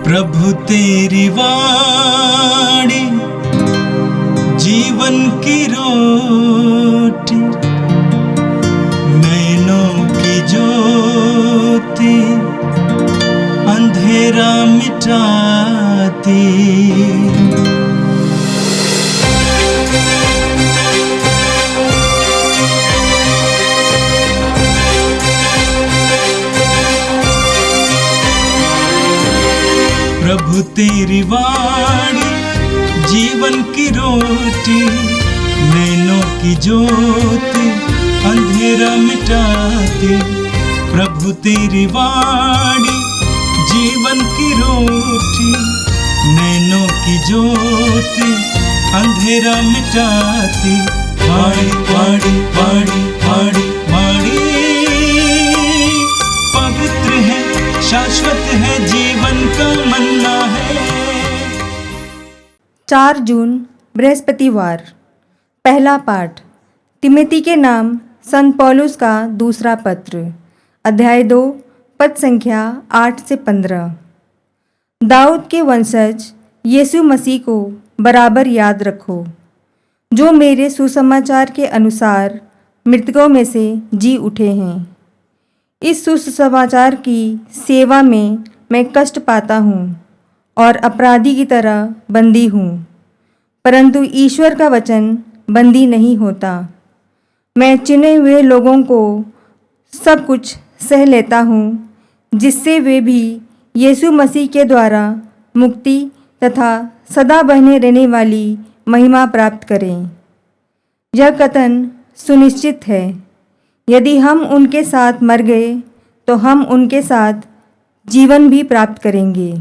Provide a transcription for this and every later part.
प्रभु तेरी वाणी जीवन की रोटी, नैनों की ज्योति अंधेरा मिटाती। प्रभु तेरी वाणी जीवन की रोटी, नैनों की ज्योति अंधेरा मिटाती। प्रभु तेरी वाणी जीवन की रोटी, नैनों की ज्योति अंधेरा मिटाती। वाणी वाणी वाणी वाणी वाणी पवित्र है, शाश्वत है, जीवन का मन्ना है। 4 जून बृहस्पतिवार। पहला पाठ तिमोथी के नाम संत पौलुस का दूसरा पत्र, अध्याय 2, पद संख्या 8 से 15। दाऊद के वंशज यीशु मसीह को बराबर याद रखो, जो मेरे सुसमाचार के अनुसार मृतकों में से जी उठे हैं। इस सुसमाचार की सेवा में मैं कष्ट पाता हूँ और अपराधी की तरह बंदी हूँ, परंतु ईश्वर का वचन बंदी नहीं होता। मैं चुने हुए लोगों को सब कुछ सह लेता हूँ, जिससे वे भी यीशु मसीह के द्वारा मुक्ति तथा सदा बने रहने वाली महिमा प्राप्त करें। यह कथन सुनिश्चित है, यदि हम उनके साथ मर गए तो हम उनके साथ जीवन भी प्राप्त करेंगे।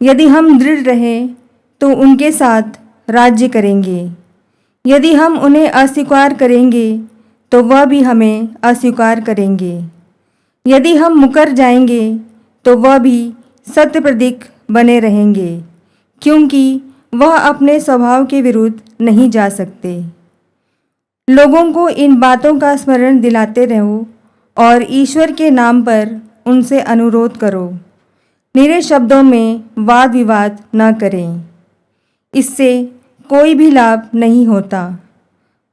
यदि हम दृढ़ रहें तो उनके साथ राज्य करेंगे। यदि हम उन्हें अस्वीकार करेंगे तो वह भी हमें अस्वीकार करेंगे। यदि हम मुकर जाएंगे तो वह भी सत्य प्रतीक बने रहेंगे, क्योंकि वह अपने स्वभाव के विरुद्ध नहीं जा सकते। लोगों को इन बातों का स्मरण दिलाते रहो और ईश्वर के नाम पर उनसे अनुरोध करो। निरे शब्दों में वाद विवाद न करें, इससे कोई भी लाभ नहीं होता,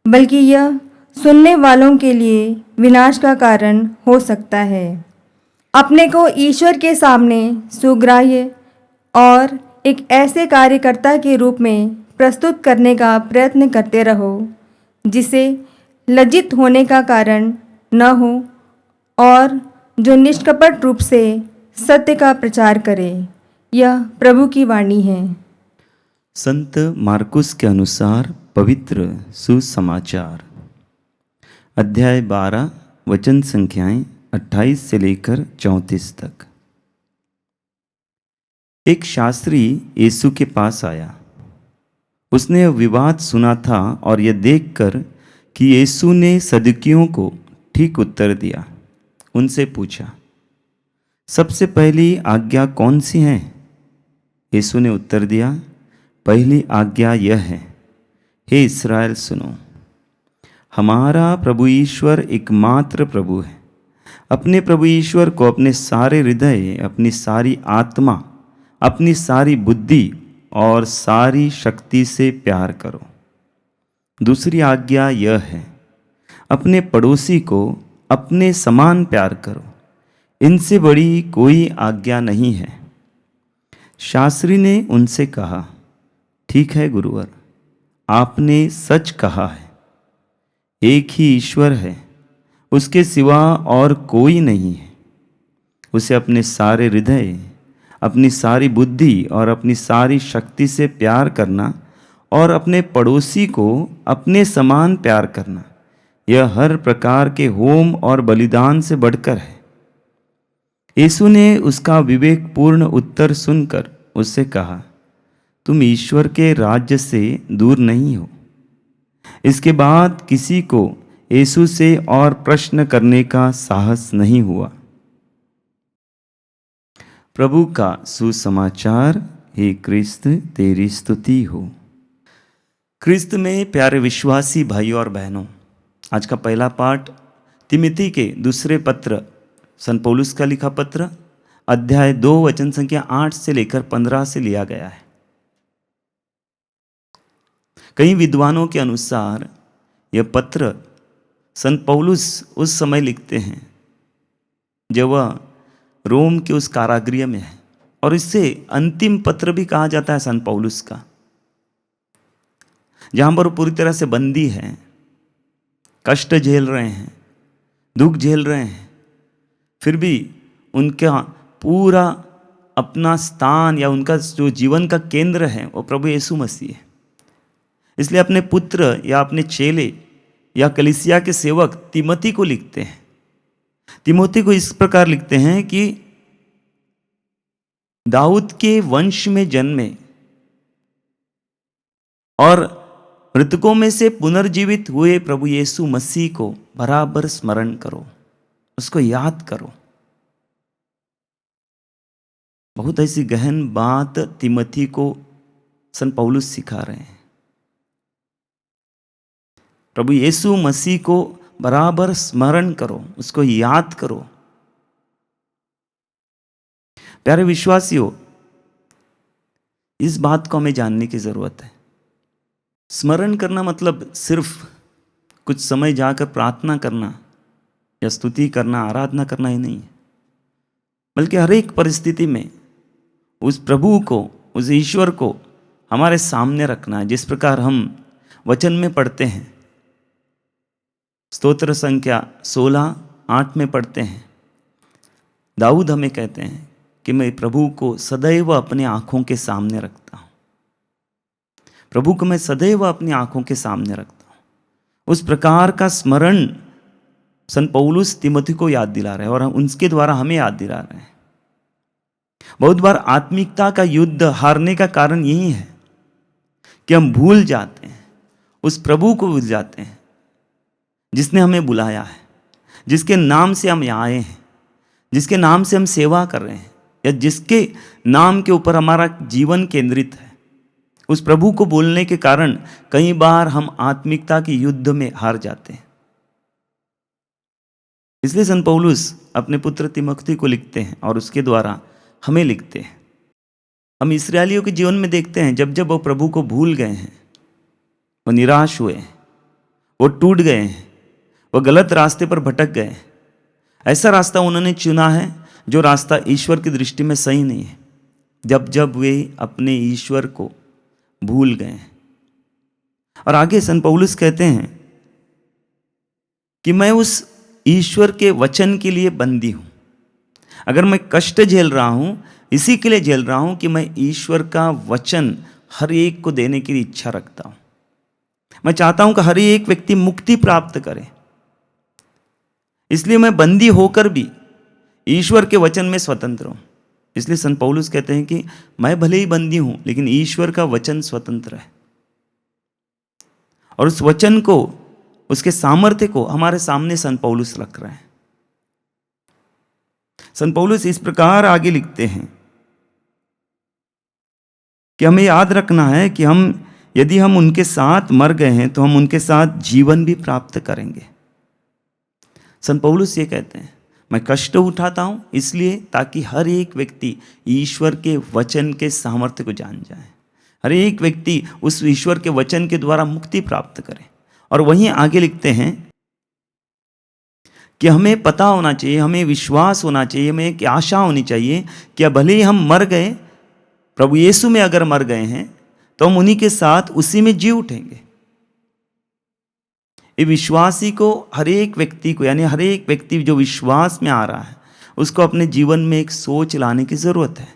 बल्कि यह सुनने वालों के लिए विनाश का कारण हो सकता है। अपने को ईश्वर के सामने सुग्राह्य और एक ऐसे कार्यकर्ता के रूप में प्रस्तुत करने का प्रयत्न करते रहो, जिसे लज्जित होने का कारण न हो और जो निष्कपट रूप से सत्य का प्रचार करे। यह प्रभु की वाणी है। संत मार्कुस के अनुसार पवित्र सुसमाचार, अध्याय 12, वचन संख्याएं 28 से लेकर 34 तक। एक शास्त्री यीशु के पास आया। उसने यह विवाद सुना था और यह देखकर कि यीशु ने सदुकियों को ठीक उत्तर दिया, उनसे पूछा, सबसे पहली आज्ञा कौन सी है? यीशु ने उत्तर दिया, पहली आज्ञा यह है, हे इस्राएल सुनो, हमारा प्रभु ईश्वर एकमात्र प्रभु है। अपने प्रभु ईश्वर को अपने सारे हृदय, अपनी सारी आत्मा, अपनी सारी बुद्धि और सारी शक्ति से प्यार करो। दूसरी आज्ञा यह है, अपने पड़ोसी को अपने समान प्यार करो। इनसे बड़ी कोई आज्ञा नहीं है। शास्त्री ने उनसे कहा, ठीक है गुरुवर, आपने सच कहा है। एक ही ईश्वर है, उसके सिवा और कोई नहीं है। उसे अपने सारे हृदय, अपनी सारी बुद्धि और अपनी सारी शक्ति से प्यार करना और अपने पड़ोसी को अपने समान प्यार करना, यह हर प्रकार के होम और बलिदान से बढ़कर है। यीशु ने उसका विवेकपूर्ण उत्तर सुनकर उससे कहा, तुम ईश्वर के राज्य से दूर नहीं हो। इसके बाद किसी को यीशु से और प्रश्न करने का साहस नहीं हुआ। प्रभु का सुसमाचार। हे क्रिस्त, तेरी स्तुति हो। क्रिस्त में प्यारे विश्वासी भाई और बहनों, आज का पहला पाठ तिमोथी के दूसरे पत्र, संत पौलुस का लिखा पत्र, अध्याय 2 वचन संख्या 8 से लेकर 15 से लिया गया है। कई विद्वानों के अनुसार यह पत्र संत पौलुस उस समय लिखते हैं जब वह रोम के उस कारागृह में है, और इससे अंतिम पत्र भी कहा जाता है संत पौलुस का, जहां पर वो पूरी तरह से बंदी है, कष्ट झेल रहे हैं, दुख झेल रहे हैं, फिर भी उनका पूरा अपना स्थान या उनका जो जीवन का केंद्र है वो प्रभु यीशु मसीह है। इसलिए अपने पुत्र या अपने चेले या कलीसिया के सेवक तिमोथी को लिखते हैं। तिमोथी को इस प्रकार लिखते हैं कि दाऊद के वंश में जन्मे और मृतकों में से पुनर्जीवित हुए प्रभु यीशु मसीह को बराबर स्मरण करो, उसको याद करो। बहुत ऐसी गहन बात तिमोथी को संत पौलुस सिखा रहे हैं। प्रभु यीशु मसीह को बराबर स्मरण करो, उसको याद करो। प्यारे विश्वासियों, इस बात को हमें जानने की जरूरत है। स्मरण करना मतलब सिर्फ कुछ समय जाकर प्रार्थना करना या स्तुति करना, आराधना करना ही नहीं है, बल्कि हर एक परिस्थिति में उस प्रभु को, उस ईश्वर को हमारे सामने रखना है। जिस प्रकार हम वचन में पढ़ते हैं, स्तोत्र संख्या 16:8 में पढ़ते हैं, दाऊद हमें कहते हैं कि मैं प्रभु को सदैव अपने आंखों के सामने रखता हूं। प्रभु को मैं सदैव अपनी आंखों के सामने रखता हूं। उस प्रकार का स्मरण संत पौलुस तिमोथी को याद दिला रहे हैं और उनके द्वारा हमें याद दिला रहे हैं। बहुत बार आत्मिकता का युद्ध हारने का कारण यही है कि हम भूल जाते हैं, उस प्रभु को भूल जाते हैं जिसने हमें बुलाया है, जिसके नाम से हम यहाँ आए हैं, जिसके नाम से हम सेवा कर रहे हैं, या जिसके नाम के ऊपर हमारा जीवन केंद्रित है। उस प्रभु को बोलने के कारण कई बार हम आत्मिकता के युद्ध में हार जाते हैं। इसलिए संत पौलुस अपने पुत्र तिमोथी को लिखते हैं और उसके द्वारा हमें लिखते हैं। हम इस्राएलियों के जीवन में देखते हैं, जब जब वो प्रभु को भूल गए हैं, वो निराश हुए हैं, वो टूट गए हैं, वो गलत रास्ते पर भटक गए हैं। ऐसा रास्ता उन्होंने चुना है जो रास्ता ईश्वर की दृष्टि में सही नहीं है। जब जब वे अपने ईश्वर को भूल गए हैं। और आगे संत पौलुस कहते हैं कि मैं उस ईश्वर के वचन के लिए बंदी हूं। अगर मैं कष्ट झेल रहा हूं, इसी के लिए झेल रहा हूं कि मैं ईश्वर का वचन हर एक को देने की इच्छा रखता हूं। मैं चाहता हूं कि हर एक व्यक्ति मुक्ति प्राप्त करे। इसलिए मैं बंदी होकर भी ईश्वर के वचन में स्वतंत्र हूं। इसलिए संत पौलुस कहते हैं कि मैं भले ही बंदी हूं, लेकिन ईश्वर का वचन स्वतंत्र है। और उस वचन को, उसके सामर्थ्य को हमारे सामने संत पौलुस रख रहे हैं। संत पौलुस इस प्रकार आगे लिखते हैं कि हमें याद रखना है कि यदि हम उनके साथ मर गए हैं तो हम उनके साथ जीवन भी प्राप्त करेंगे। संत पौलुस ये कहते हैं, मैं कष्ट उठाता हूं इसलिए ताकि हर एक व्यक्ति ईश्वर के वचन के सामर्थ्य को जान जाए, हर एक व्यक्ति उस ईश्वर के वचन के द्वारा मुक्ति प्राप्त करे। और वहीं आगे लिखते हैं कि हमें पता होना चाहिए, हमें विश्वास होना चाहिए, हमें एक आशा होनी चाहिए कि भले ही हम मर गए, प्रभु यीशु में अगर मर गए हैं तो हम उन्हीं के साथ उसी में जी उठेंगे। ये विश्वासी को, हर एक व्यक्ति को, यानी हर एक व्यक्ति जो विश्वास में आ रहा है, उसको अपने जीवन में एक सोच लाने की जरूरत है।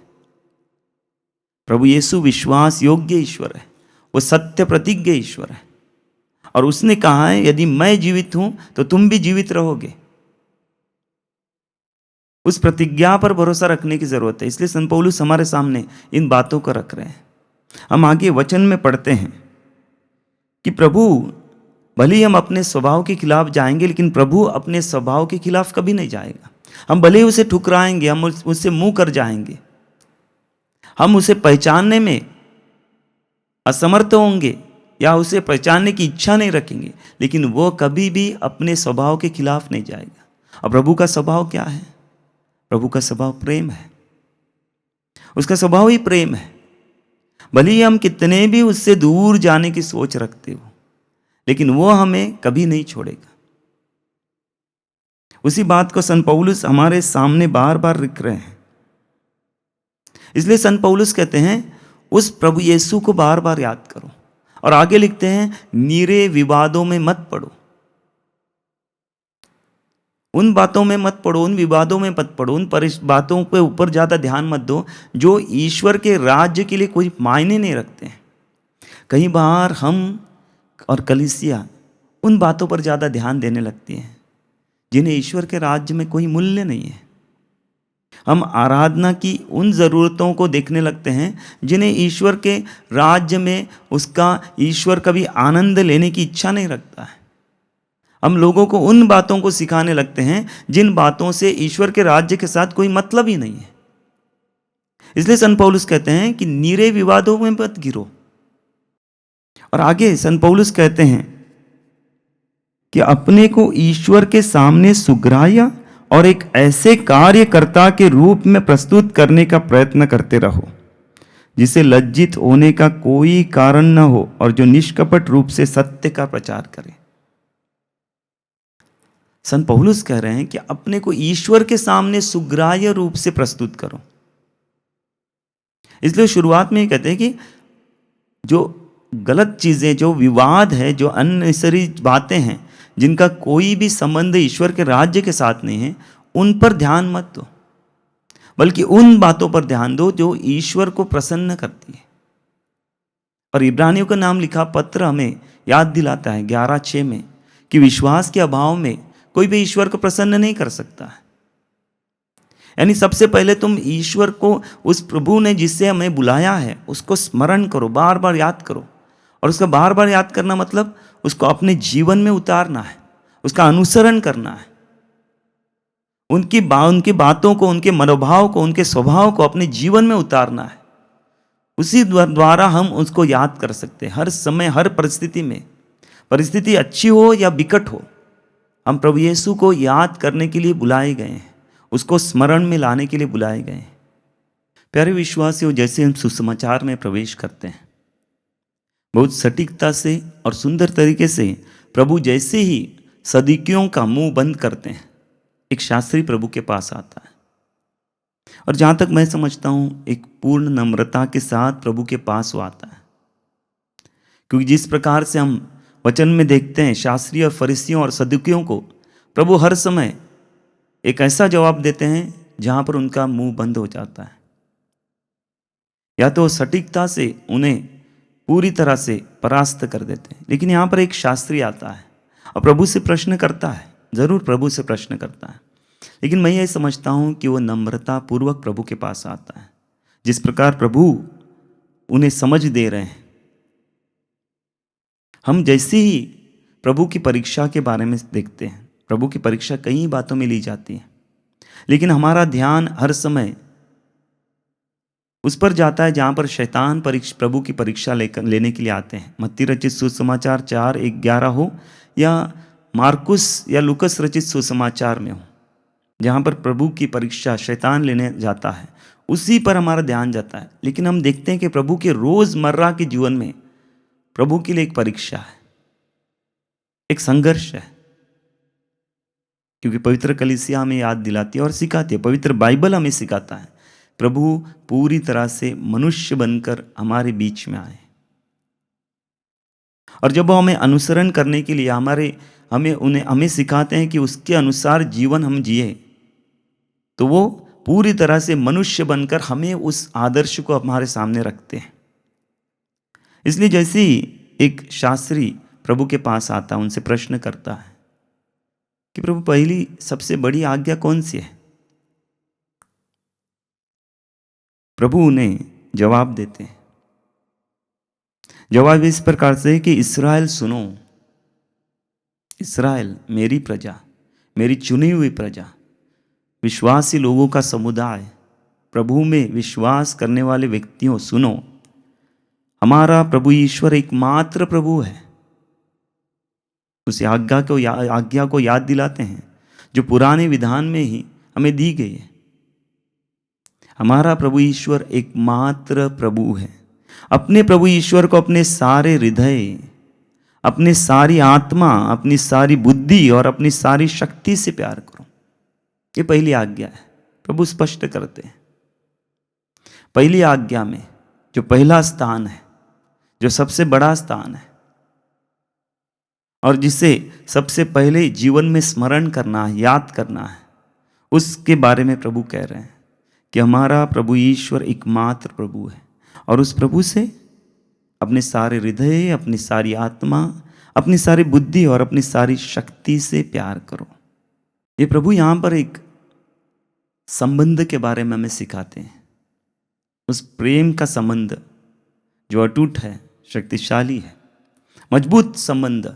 प्रभु यीशु विश्वास योग्य ईश्वर है, वो सत्य प्रतिज्ञ ईश्वर है। और उसने कहा है, यदि मैं जीवित हूं तो तुम भी जीवित रहोगे। उस प्रतिज्ञा पर भरोसा रखने की जरूरत है। इसलिए संत पौलुस हमारे सामने इन बातों को रख रहे हैं। हम आगे वचन में पढ़ते हैं कि प्रभु, भले ही हम अपने स्वभाव के खिलाफ जाएंगे, लेकिन प्रभु अपने स्वभाव के खिलाफ कभी नहीं जाएगा। हम भले ही उसे ठुकराएंगे, हम उससे मुंह कर जाएंगे, हम उसे पहचानने में असमर्थ होंगे या उसे पहचानने की इच्छा नहीं रखेंगे, लेकिन वो कभी भी अपने स्वभाव के खिलाफ नहीं जाएगा। और प्रभु का स्वभाव क्या है? प्रभु का स्वभाव प्रेम है, उसका स्वभाव ही प्रेम है। भले ही हम कितने भी उससे दूर जाने की सोच रखते हो, लेकिन वो हमें कभी नहीं छोड़ेगा। उसी बात को संत पौलुस हमारे सामने बार बार लिख रहे हैं। इसलिए संत पौलुस कहते हैं उस प्रभु यीशु को बार बार याद करो। और आगे लिखते हैं नीरे विवादों में मत पड़ो। उन बातों में मत पड़ो, उन विवादों में मत पड़ो, उन बातों पे ऊपर ज़्यादा ध्यान मत दो जो ईश्वर के राज्य के लिए कोई मायने नहीं रखते हैं। कई बार हम और कलीसिया उन बातों पर ज़्यादा ध्यान देने लगती हैं जिन्हें ईश्वर के राज्य में कोई मूल्य नहीं है। हम आराधना की उन ज़रूरतों को देखने लगते हैं जिन्हें ईश्वर के राज्य में उसका ईश्वर कभी आनंद लेने की इच्छा नहीं रखता है। हम लोगों को उन बातों को सिखाने लगते हैं जिन बातों से ईश्वर के राज्य के साथ कोई मतलब ही नहीं है। इसलिए संत पौलुस कहते हैं कि नीरे विवादों में मत गिरो। और आगे संत पौलुस कहते हैं कि अपने को ईश्वर के सामने सुग्राह्य और एक ऐसे कार्यकर्ता के रूप में प्रस्तुत करने का प्रयत्न करते रहो जिसे लज्जित होने का कोई कारण न हो और जो निष्कपट रूप से सत्य का प्रचार करे। संत पौलुस कह रहे हैं कि अपने को ईश्वर के सामने सुग्राह्य रूप से प्रस्तुत करो। इसलिए शुरुआत में कहते हैं कि जो गलत चीजें, जो विवाद है, जो अननेसेसरी बातें हैं जिनका कोई भी संबंध ईश्वर के राज्य के साथ नहीं है, उन पर ध्यान मत दो, बल्कि उन बातों पर ध्यान दो जो ईश्वर को प्रसन्न करती है। और इब्रानियों का नाम लिखा पत्र हमें याद दिलाता है 11:6 में कि विश्वास के अभाव में कोई भी ईश्वर को प्रसन्न नहीं कर सकता है। यानी सबसे पहले तुम ईश्वर को, उस प्रभु ने जिससे हमें बुलाया है, उसको स्मरण करो, बार बार याद करो। और उसका बार बार याद करना मतलब उसको अपने जीवन में उतारना है, उसका अनुसरण करना है, उनकी बातों को, उनके मनोभाव को, उनके स्वभाव को अपने जीवन में उतारना है। उसी द्वारा हम उसको याद कर सकते हैं हर समय, हर परिस्थिति में। परिस्थिति अच्छी हो या विकट हो, हम प्रभु यीशु को याद करने के लिए बुलाए गए हैं, उसको स्मरण में लाने के लिए बुलाए गए हैं। प्यारे विश्वासियों, जैसे हम सुसमाचार में प्रवेश करते हैं, बहुत सटीकता से और सुंदर तरीके से प्रभु जैसे ही सदुकियों का मुंह बंद करते हैं, एक शास्त्री प्रभु के पास आता है। और जहाँ तक मैं समझता हूँ, एक पूर्ण नम्रता के साथ प्रभु के पास वो आता है। क्योंकि जिस प्रकार से हम वचन में देखते हैं शास्त्री और फरीसियों और सदुकियों को, प्रभु हर समय एक ऐसा जवाब देते हैं जहाँ पर उनका मुंह बंद हो जाता है। या तो सटीकता से उन्हें पूरी तरह से परास्त कर देते हैं, लेकिन यहाँ पर एक शास्त्री आता है और प्रभु से प्रश्न करता है। जरूर प्रभु से प्रश्न करता है, लेकिन मैं ये समझता हूँ कि वो नम्रता पूर्वक प्रभु के पास आता है। जिस प्रकार प्रभु उन्हें समझ दे रहे हैं, हम जैसे ही प्रभु की परीक्षा के बारे में देखते हैं, प्रभु की परीक्षा कई बातों में ली जाती है, लेकिन हमारा ध्यान हर समय उस पर जाता है जहाँ पर शैतान प्रभु की परीक्षा लेने के लिए आते हैं। मत्ती रचित सुसमाचार 4:11 हो या मार्कुस या लूकस रचित सुसमाचार में हो, जहाँ पर प्रभु की परीक्षा शैतान लेने जाता है, उसी पर हमारा ध्यान जाता है। लेकिन हम देखते हैं कि प्रभु के रोजमर्रा के जीवन में प्रभु के लिए एक परीक्षा है, एक संघर्ष है। क्योंकि पवित्र कलीसिया हमें याद दिलाती है और सिखाती है, पवित्र बाइबल हमें सिखाता है, प्रभु पूरी तरह से मनुष्य बनकर हमारे बीच में आए। और जब वो हमें अनुसरण करने के लिए हमें सिखाते हैं कि उसके अनुसार जीवन हम जिए, तो वो पूरी तरह से मनुष्य बनकर हमें उस आदर्श को हमारे सामने रखते हैं। इसलिए जैसे ही एक शास्त्री प्रभु के पास आता है, उनसे प्रश्न करता है कि प्रभु पहली सबसे बड़ी आज्ञा कौन सी है, प्रभु उन्हें जवाब देते हैं। जवाब इस प्रकार से कि इस्राएल सुनो, इस्राएल मेरी प्रजा, मेरी चुनी हुई प्रजा, विश्वासी लोगों का समुदाय, प्रभु में विश्वास करने वाले व्यक्तियों, सुनो, हमारा प्रभु ईश्वर एकमात्र प्रभु है। उस आज्ञा को याद दिलाते हैं जो पुराने विधान में ही हमें दी गई है। हमारा प्रभु ईश्वर एकमात्र प्रभु है। अपने प्रभु ईश्वर को अपने सारे हृदय, अपने सारी आत्मा, अपनी सारी बुद्धि और अपनी सारी शक्ति से प्यार करो। ये पहली आज्ञा है, प्रभु स्पष्ट करते हैं। पहली आज्ञा में जो पहला स्थान है, जो सबसे बड़ा स्थान है और जिसे सबसे पहले जीवन में स्मरण करना है, याद करना है, उसके बारे में प्रभु कह रहे हैं कि हमारा प्रभु ईश्वर एकमात्र प्रभु है और उस प्रभु से अपने सारे हृदय, अपनी सारी आत्मा, अपनी सारी बुद्धि और अपनी सारी शक्ति से प्यार करो। ये प्रभु यहाँ पर एक संबंध के बारे में हमें सिखाते हैं। उस प्रेम का संबंध जो अटूट है, शक्तिशाली है, मजबूत संबंध।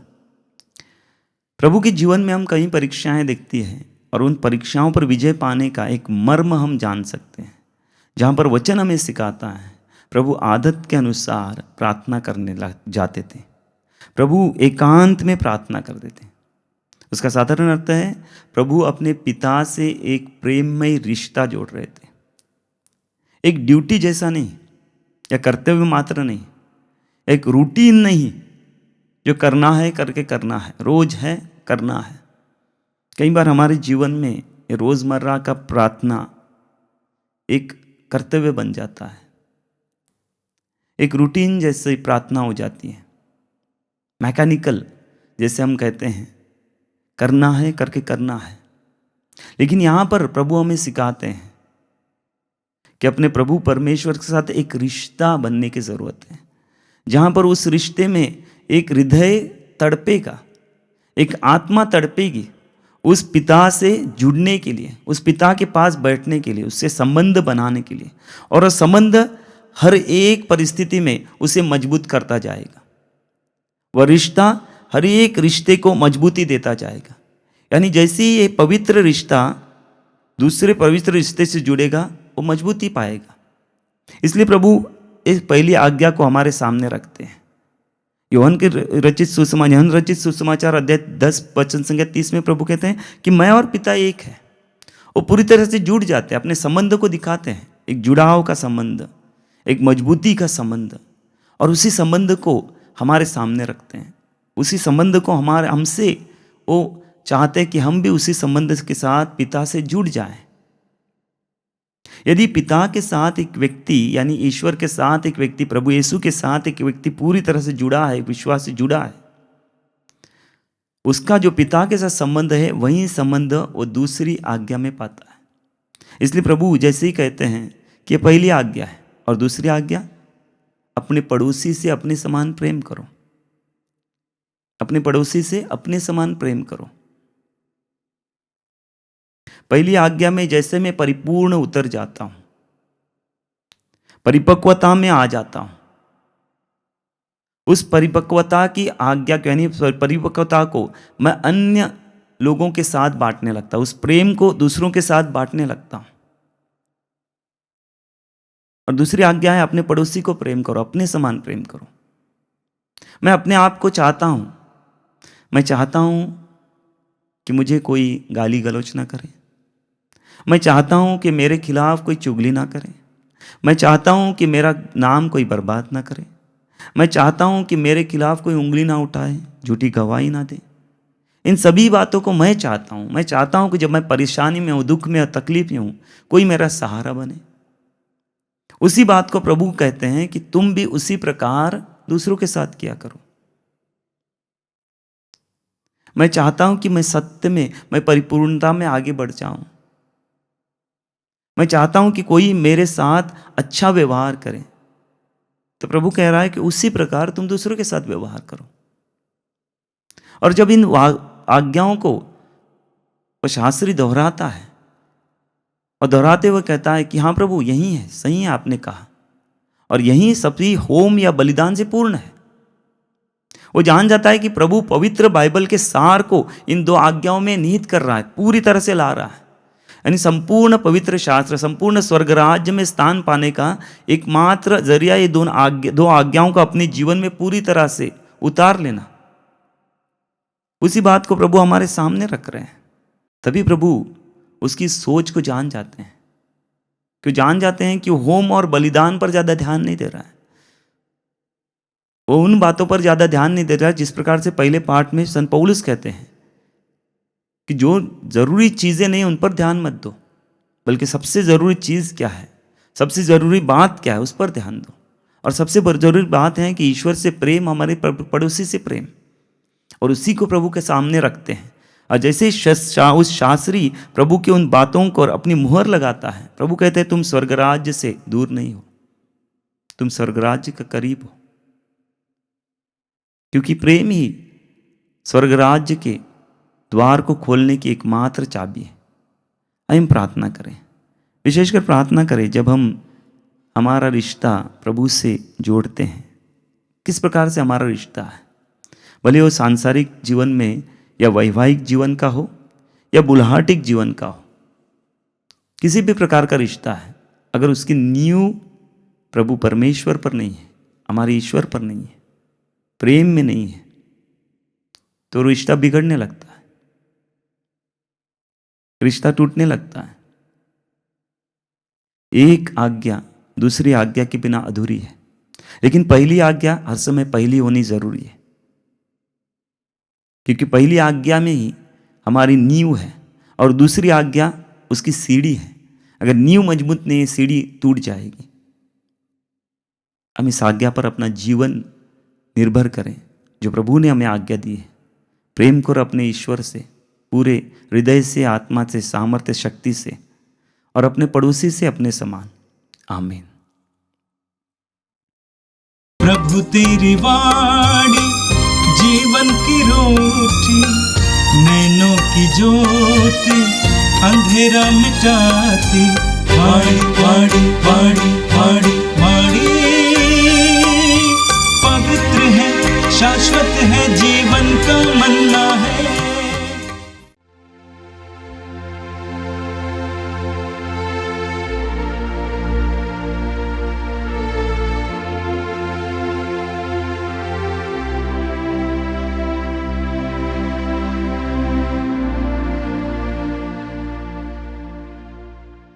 प्रभु के जीवन में हम कई परीक्षाएं देखती हैं और उन परीक्षाओं पर विजय पाने का एक मर्म हम जान सकते हैं, जहाँ पर वचन हमें सिखाता है। प्रभु आदत के अनुसार प्रार्थना करने जाते थे। प्रभु एकांत में प्रार्थना करते थे। उसका साधारण अर्थ है प्रभु अपने पिता से एक प्रेममय रिश्ता जोड़ रहे थे। एक ड्यूटी जैसा नहीं या कर्तव्य मात्र नहीं, एक रूटीन नहीं जो करना है करके करना है, रोज है करना है। कई बार हमारे जीवन में रोजमर्रा का प्रार्थना एक कर्तव्य बन जाता है, एक रूटीन जैसे प्रार्थना हो जाती है, मैकेनिकल जैसे हम कहते हैं, करना है करके करना है। लेकिन यहाँ पर प्रभु हमें सिखाते हैं कि अपने प्रभु परमेश्वर के साथ एक रिश्ता बनने की जरूरत है, जहाँ पर उस रिश्ते में एक हृदय तड़पेगा, एक आत्मा तड़पेगी उस पिता से जुड़ने के लिए, उस पिता के पास बैठने के लिए, उससे संबंध बनाने के लिए। और वह संबंध हर एक परिस्थिति में उसे मजबूत करता जाएगा। वह रिश्ता हर एक रिश्ते को मजबूती देता जाएगा। यानी जैसे ही ये पवित्र रिश्ता दूसरे पवित्र रिश्ते से जुड़ेगा, वो मजबूती पाएगा। इसलिए प्रभु इस पहली आज्ञा को हमारे सामने रखते हैं। यूहन्ना रचित सुसमाचार अध्याय 10 वचन संख्या 30 में प्रभु कहते हैं कि मैं और पिता एक है। वो पूरी तरह से जुड़ जाते हैं, अपने संबंध को दिखाते हैं, एक जुड़ाव का संबंध, एक मजबूती का संबंध, और उसी संबंध को हमारे सामने रखते हैं। उसी संबंध को हमसे वो चाहते हैं कि हम भी उसी संबंध के साथ पिता से जुड़ जाएं। यदि पिता के साथ एक व्यक्ति, यानी ईश्वर के साथ एक व्यक्ति, प्रभु यीशु के साथ एक व्यक्ति पूरी तरह से जुड़ा है, विश्वास से जुड़ा है, उसका जो पिता के साथ संबंध है वही संबंध वो दूसरी आज्ञा में पाता है। इसलिए प्रभु जैसे ही कहते हैं कि पहली आज्ञा है और दूसरी आज्ञा, अपने पड़ोसी से अपने समान प्रेम करो। अपने पड़ोसी से अपने समान प्रेम करो। पहली आज्ञा में जैसे मैं परिपूर्ण उतर जाता हूं, परिपक्वता में आ जाता हूं, उस परिपक्वता की आज्ञा को, यानी परिपक्वता को मैं अन्य लोगों के साथ बांटने लगता हूं, उस प्रेम को दूसरों के साथ बांटने लगता हूं। और दूसरी आज्ञा है अपने पड़ोसी को प्रेम करो, अपने समान प्रेम करो। मैं अपने आप को चाहता हूं, मैं चाहता हूं कि मुझे कोई गाली गलौच ना करे। मैं चाहता हूं कि मेरे खिलाफ कोई चुगली ना करे। मैं चाहता हूं कि मेरा नाम कोई बर्बाद ना करे। मैं चाहता हूं कि मेरे खिलाफ कोई उंगली ना उठाए, झूठी गवाही ना दे। इन सभी बातों को मैं चाहता हूं। मैं चाहता हूं कि जब मैं परेशानी में हूं, दुख में और तकलीफ में हूं, कोई मेरा सहारा बने। उसी बात को प्रभु कहते हैं कि तुम भी उसी प्रकार दूसरों के साथ किया करो। मैं चाहता हूं कि मैं सत्य में, मैं परिपूर्णता में आगे बढ़ जाऊं। मैं चाहता हूं कि कोई मेरे साथ अच्छा व्यवहार करे। तो प्रभु कह रहा है कि उसी प्रकार तुम दूसरों के साथ व्यवहार करो। और जब इन आज्ञाओं को वो शास्त्री दोहराता है और दोहराते हुए कहता है कि हाँ प्रभु यही है, सही है आपने कहा, और यही सभी होम या बलिदान से पूर्ण है। वो जान जाता है कि प्रभु पवित्र बाइबल के सार को इन दो आज्ञाओं में निहित कर रहा है, पूरी तरह से ला रहा है। यानी संपूर्ण पवित्र शास्त्र, संपूर्ण स्वर्ग राज्य में स्थान पाने का एकमात्र जरिया ये दो आज्ञाओं को अपने जीवन में पूरी तरह से उतार लेना। उसी बात को प्रभु हमारे सामने रख रहे हैं। तभी प्रभु उसकी सोच को जान जाते हैं। क्यों जान जाते हैं कि होम और बलिदान पर ज़्यादा ध्यान नहीं दे रहा है, वो उन बातों पर ज़्यादा ध्यान नहीं दे रहा है जिस प्रकार से पहले पाठ में संत पौलुस कहते हैं कि जो ज़रूरी चीज़ें नहीं उन पर ध्यान मत दो, बल्कि सबसे ज़रूरी चीज़ क्या है, सबसे ज़रूरी बात क्या है उस पर ध्यान दो। और सबसे ज़रूरी बात है कि ईश्वर से प्रेम, हमारे पड़ोसी से प्रेम, और उसी को प्रभु के सामने रखते हैं। और जैसे उस शास्त्री प्रभु की उन बातों को अपनी मुहर लगाता है, प्रभु कहते हैं तुम स्वर्गराज्य से दूर नहीं हो, तुम स्वर्गराज्य के करीब हो, क्योंकि प्रेम ही स्वर्गराज्य के द्वार को खोलने की एकमात्र चाबी है। हम प्रार्थना करें, विशेषकर प्रार्थना करें जब हम हमारा रिश्ता प्रभु से जोड़ते हैं। किस प्रकार से हमारा रिश्ता है, भले वो सांसारिक जीवन में या वैवाहिक जीवन का हो या बुलहाटिक जीवन का हो, किसी भी प्रकार का रिश्ता है, अगर उसकी नींव प्रभु परमेश्वर पर नहीं है, हमारे ईश्वर पर नहीं है, प्रेम में नहीं है, तो रिश्ता बिगड़ने लगता है, रिश्ता टूटने लगता है। एक आज्ञा दूसरी आज्ञा के बिना अधूरी है, लेकिन पहली आज्ञा हर समय पहली होनी जरूरी है, क्योंकि पहली आज्ञा में ही हमारी नींव है और दूसरी आज्ञा उसकी सीढ़ी है। अगर नींव मजबूत नहीं है, सीढ़ी टूट जाएगी। हम इस आज्ञा पर अपना जीवन निर्भर करें जो प्रभु ने हमें आज्ञा दी है। प्रेम करो अपने ईश्वर से पूरे हृदय से, आत्मा से, सामर्थ्य, शक्ति से, और अपने पड़ोसी से अपने समान। आमीन। प्रभु तेरी वाणी जीवन की रोटी, नैनों की ज्योति अंधेरा मिटाती। वाणी वाणी वाणी वाणी वाणी पवित्र है, शाश्वत है जीवन का मन।